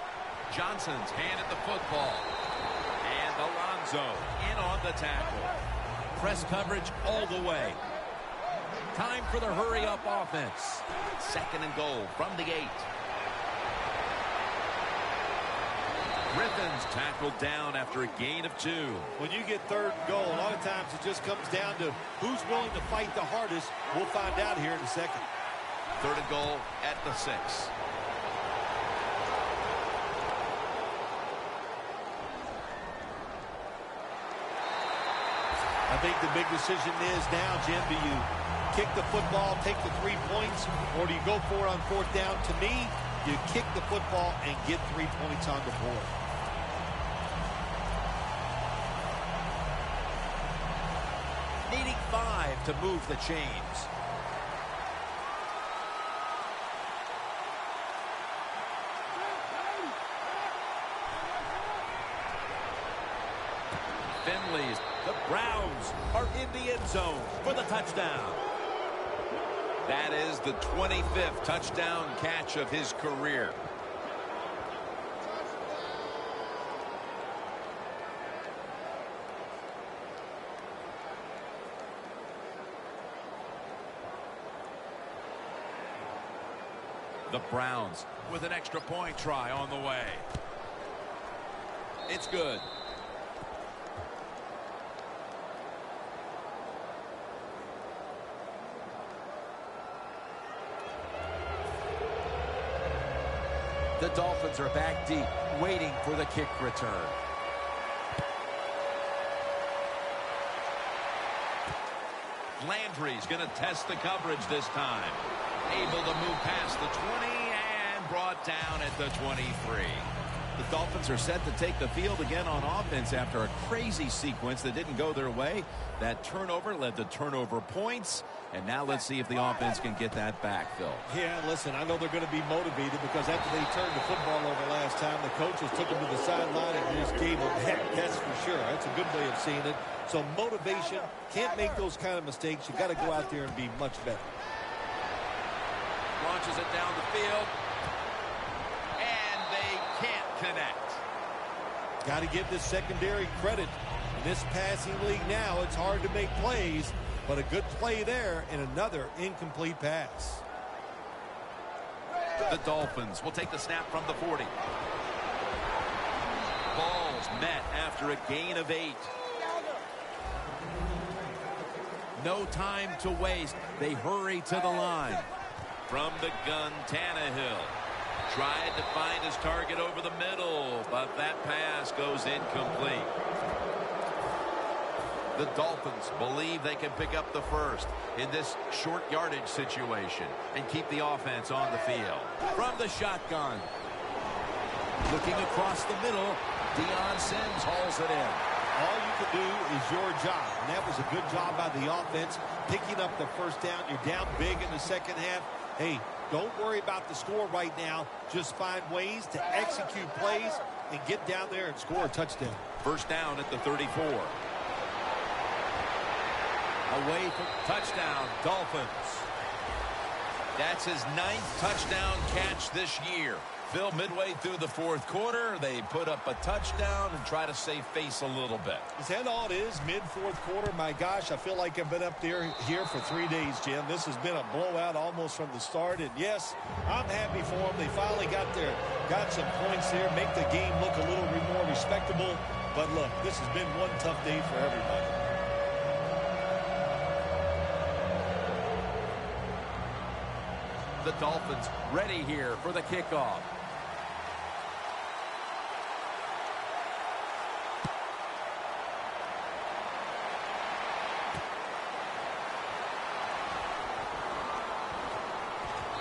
Johnson's handed the football. And Alonso in on the tackle. Press coverage all the way. Time for the hurry-up offense. Second and goal from the 8. Griffin's tackled down after a gain of 2. When you get third and goal, a lot of times it just comes down to who's willing to fight the hardest. We'll find out here in a second. Third and goal at the 6. I think the big decision is now, Jim, do you kick the football, take the 3 points, or do you go for it on fourth down? To me, you kick the football and get 3 points on the board. Needing 5 to move the chains. Finley's. The Browns are in the end zone for the touchdown. That is the 25th touchdown catch of his career. The Browns with an extra point try on the way. It's good. The Dolphins are back deep, waiting for the kick return. Landry's going to test the coverage this time. Able to move past the 20 and brought down at the 23. The Dolphins are set to take the field again on offense after a crazy sequence that didn't go their way. That turnover led to turnover points. And now let's see if the offense can get that back, Phil. Yeah, listen, I know they're going to be motivated because after they turned the football over last time, the coaches took them to the sideline and just gave them heck, that's for sure. That's a good way of seeing it. So motivation, can't make those kind of mistakes. You got to go out there and be much better. Launches it down the field. And they can't connect. Got to give this secondary credit. In this passing league now, it's hard to make plays, but a good play there and another incomplete pass. The Dolphins will take the snap from the 40. Ball's met after a gain of 8. No time to waste. They hurry to the line. From the gun, Tannehill tried to find his target over the middle, but that pass goes incomplete. The Dolphins believe they can pick up the first in this short yardage situation and keep the offense on the field. From the shotgun. Looking across the middle, Deion Sims hauls it in. All you can do is your job, and that was a good job by the offense, picking up the first down. You're down big in the second half. Hey, don't worry about the score right now. Just find ways to execute plays and get down there and score a touchdown. First down at the 34. Away from touchdown, Dolphins. That's his 9th touchdown catch this year. Phil, midway through the 4th quarter, they put up a touchdown and try to save face a little bit. Is that all it is? Mid-4th quarter? My gosh, I feel like I've been up here for 3 days, Jim. This has been a blowout almost from the start. And yes, I'm happy for them. They finally got some points there, make the game look a little more respectable. But look, this has been one tough day for everybody. The Dolphins ready here for the kickoff.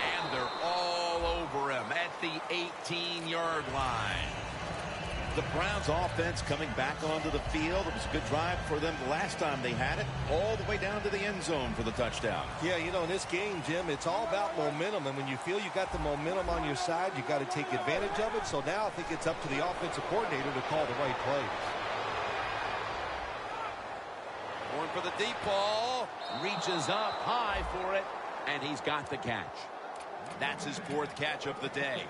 And they're all over him at the 18-yard line. The Browns offense coming back onto the field. It was a good drive for them the last time they had it, all the way down to the end zone for the touchdown. Yeah, you know, in this game, Jim, it's all about momentum. And when you feel you got the momentum on your side, you got to take advantage of it. So now I think it's up to the offensive coordinator to call the right plays. Going for the deep ball. Reaches up high for it, and he's got the catch. That's his 4th catch of the day.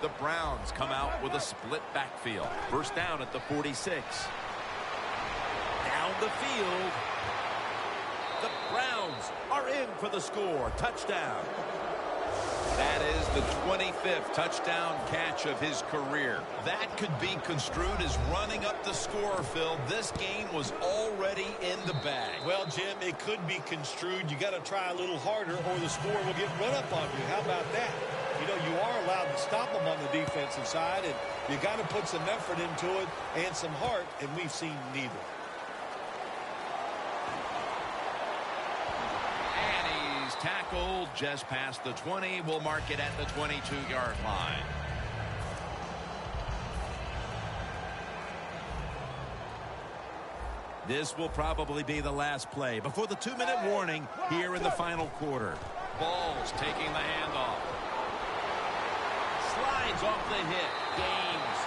The Browns come out with a split backfield. First down at the 46. Down the field. The Browns are in for the score. Touchdown. That is the 25th touchdown catch of his career. That could be construed as running up the score, Phil. This game was already in the bag. Well, Jim, it could be construed. You got to try a little harder or the score will get run up on you. How about that? You know, you are allowed to stop them on the defensive side, and you got to put some effort into it and some heart, and we've seen neither. And he's tackled just past the 20. We'll mark it at the 22-yard line. This will probably be the last play before the 2-minute warning here in the final quarter. Ball's taking the handoff. Slides off the hit. Gains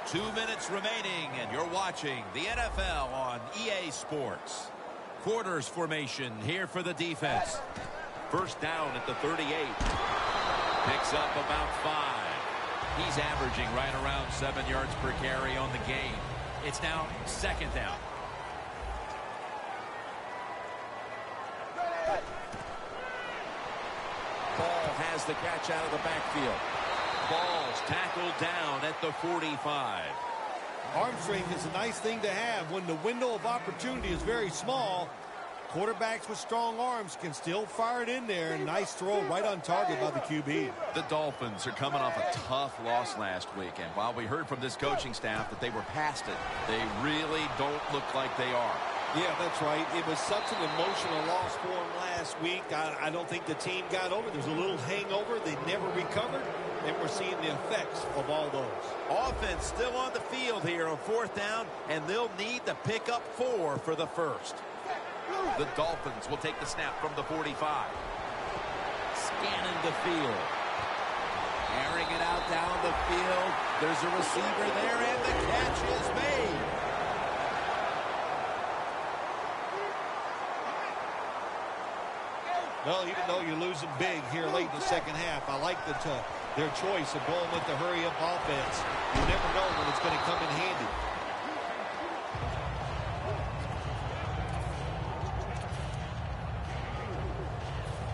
16. 2 minutes remaining, and you're watching the NFL on EA Sports. Quarters formation here for the defense. First down at the 38. Picks up about 5. He's averaging right around 7 yards per carry on the game. It's now second down. Ball makes the catch out of the backfield. Ball's tackled down at the 45. Arm strength is a nice thing to have when the window of opportunity is very small. Quarterbacks with strong arms can still fire it in there. Nice throw right on target by the QB. The Dolphins are coming off a tough loss last week, and while we heard from this coaching staff that they were past it, they really don't look like they are. Yeah, that's right. It was such an emotional loss for them last week. I don't think the team got over it. There's a little hangover. They never recovered, and we're seeing the effects of all those. Offense still on the field here on 4th down, and they'll need to pick up 4 for the first. The Dolphins will take the snap from the 45. Scanning the field. Airing it out down the field. There's a receiver there, and the catch is made. Well, even though you're losing big here late in the second half, I like their choice of going with the hurry-up offense. You never know when it's going to come in handy.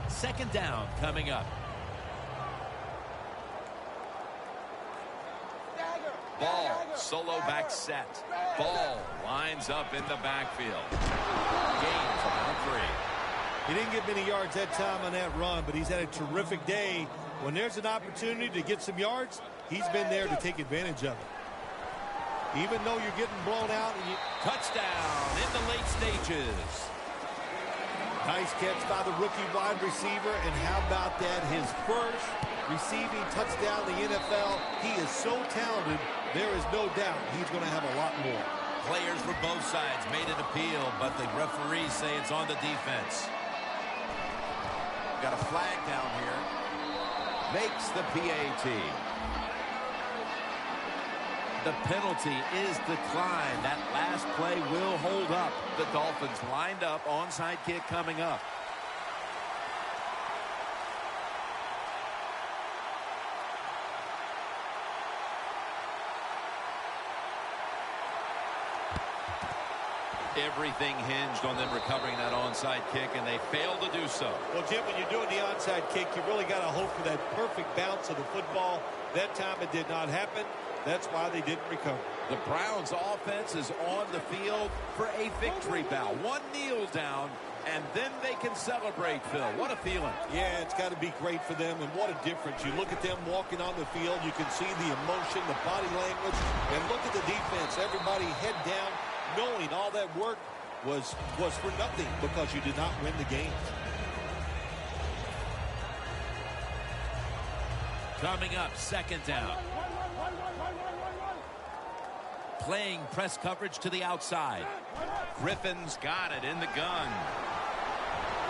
Second down coming up. Ball, solo back set. Ball lines up in the backfield. Gains about 3. He didn't get many yards that time on that run, but he's had a terrific day. When there's an opportunity to get some yards, he's been there to take advantage of it. Even though you're getting blown out. Touchdown in the late stages. Nice catch by the rookie wide receiver, and how about that? His first receiving touchdown in the NFL. He is so talented, there is no doubt he's going to have a lot more. Players for both sides made an appeal, but the referees say it's on the defense. Got a flag down here. Makes the PAT. The penalty is declined. That last play will hold up. The Dolphins lined up. Onside kick coming up. Everything hinged on them recovering that onside kick, and they failed to do so. Well, Jim, when you're doing the onside kick, you really got to hope for that perfect bounce of the football. That time it did not happen. That's why they didn't recover. The Browns offense is on the field for a victory bow. One kneel down, and then they can celebrate, Phil. What a feeling. Yeah, it's got to be great for them, and what a difference. You look at them walking on the field, you can see the emotion, the body language, and look at the defense. Everybody head down, knowing all that work was for nothing because you did not win the game. Coming up, second down. Playing press coverage to the outside. Griffin's got it in the gun.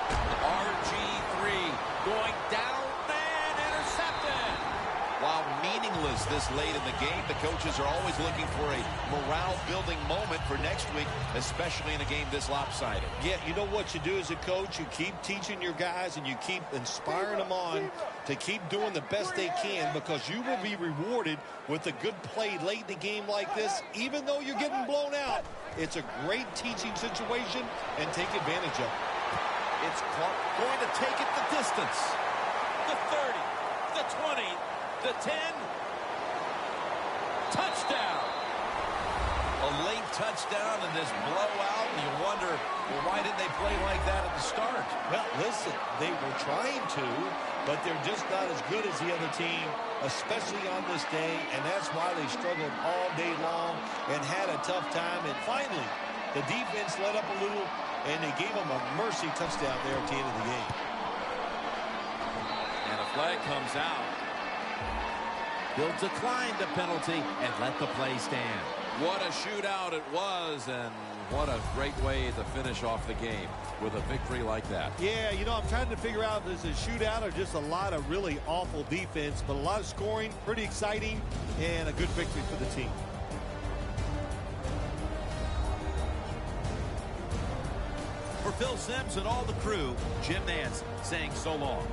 RG3 going down and intercepted. While meaningless this late in the game, the coaches are always looking for a morale-building moment for next week, especially in a game this lopsided. Yeah, you know what you do as a coach? You keep teaching your guys and you keep inspiring them on to keep doing the best they can, because you will be rewarded with a good play late in the game like this. Even though you're getting blown out, it's a great teaching situation, and take advantage of it. It's Clark going to take it the distance. The 30, the 20, the 10. Touchdown. A late touchdown in this blowout, and you wonder, well, why didn't they play like that at the start? Well, listen, they were trying to, but they're just not as good as the other team, especially on this day, and that's why they struggled all day long and had a tough time. And finally, the defense let up a little, and they gave them a mercy touchdown there at the end of the game. And a flag comes out. He'll decline the penalty and let the play stand. What a shootout it was, and what a great way to finish off the game with a victory like that. Yeah, you know, I'm trying to figure out if this is a shootout or just a lot of really awful defense, but a lot of scoring, pretty exciting, and a good victory for the team. For Phil Simms and all the crew, Jim Nance saying so long.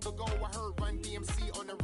long ago, I heard Run DMC on the